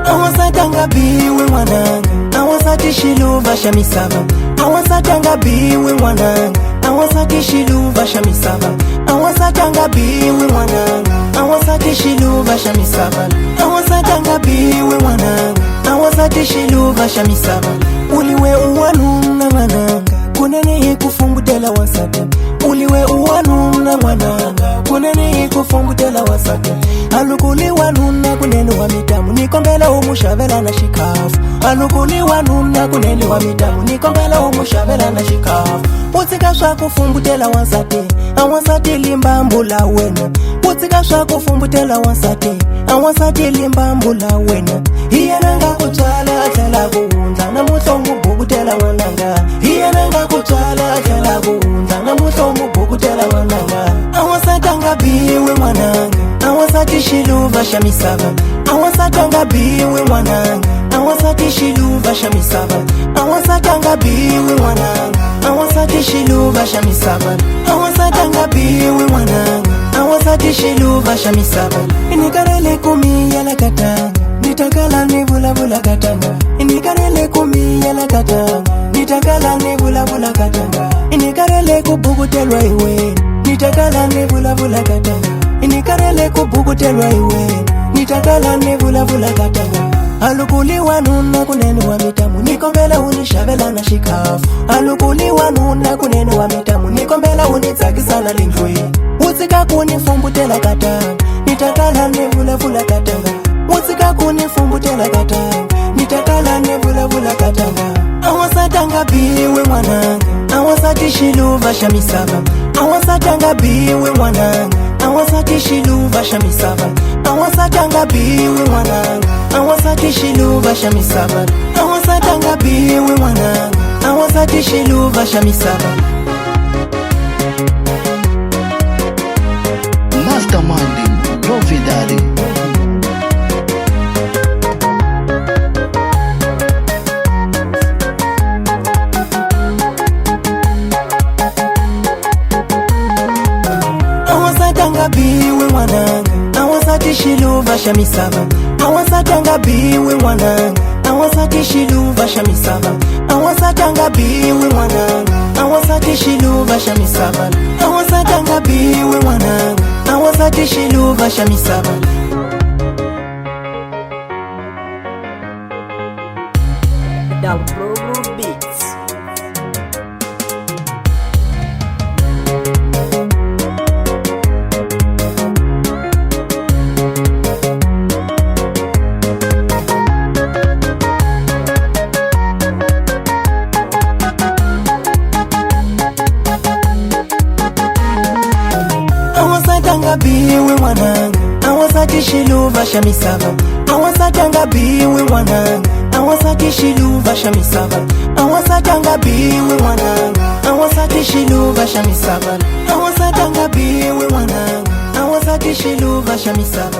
Awasatanga biwe mwananga, awasati shiluva shamisaba. Awasatanga biwe mwananga, awasati shiluva shamisaba. Awasatanga biwe mwananga, awasati shiluva shamisaba. Awasatanga biwe mwananga, awasati shiluva shamisaba. Uliwe uwanuna mwananga, kunene kufumbutela wasate. Uliwe uwanuna mwananga, kunene kufumbutela wasate. Alukuli wanuna kunene wa mitamu, nikombela umushabela na shikafu. Alukuli wanuna kunene wa mitamu, nikombela umushabela na shikafu. Utsikashwa kufumbutela wasate, awasate limbambula wena. Utsikashwa kufumbutela wasate, awasate limbambula wena. Hiyananga kutwala atala kuunza, na mutongu bukutela wananga. Hiyananga kutwala atala kuunza, na mutongu bukutela wananga. Awasatanga biwe mwananga, awasati shiluva shamisaba. Awasatanga biwe mwananga, awasati shiluva shamisaba. Awasatanga biwe mwananga, awasati shiluva shamisaba. Awasatanga biwe mwananga, awasati shiluva shamisaba. Inikarele kumi yala katanga, nitakala nibula bula katanga. Inikarele kumi yala katanga, nitakala nibula bula katanga. Inikarele kubugutelwa iwe, nitakala nibula bula katanga. Inikarele kubugutelwa iwe, nitakala nibula bula katanga. Alukuli wanuna kunene wa mitamu, nikombela unishabela na shikafu. Alukuli wanuna kunene wa mitamu, nikombela unitsakisa na lingwe. Utsika kunifumbutela katanga, nitakala nibula bula katanga. Utsika kunifumbutela katanga, nitakala nibula bula katanga. Awasatanga biwe mwananga, awasati shiluva shamisaba. Awasatanga biwe mwananga, awasati shiluva shamisaba. Awasatanga biwe mwananga, awasati shiluva shamisaba. Awasatanga biwe mwananga, awasati shiluva shamisaba. Mastermind, Providari. Awasatanga biwe mwananga, awasati shiluva shamisaba. Awasatanga biwe mwananga, awasati shiluva shamisaba. Awasatanga biwe mwananga, awasati shiluva shamisaba. Awasatanga biwe mwananga, awasati shiluva shamisaba. Double beats. Awasatanga biwe mwananga, awasati shiluva shamisaba. Awasatanga biwe mwananga, awasati shiluva shamisaba. Awasatanga biwe mwananga, awasati shiluva shamisaba. Awasatanga biwe mwananga, awasati shiluva shamisaba.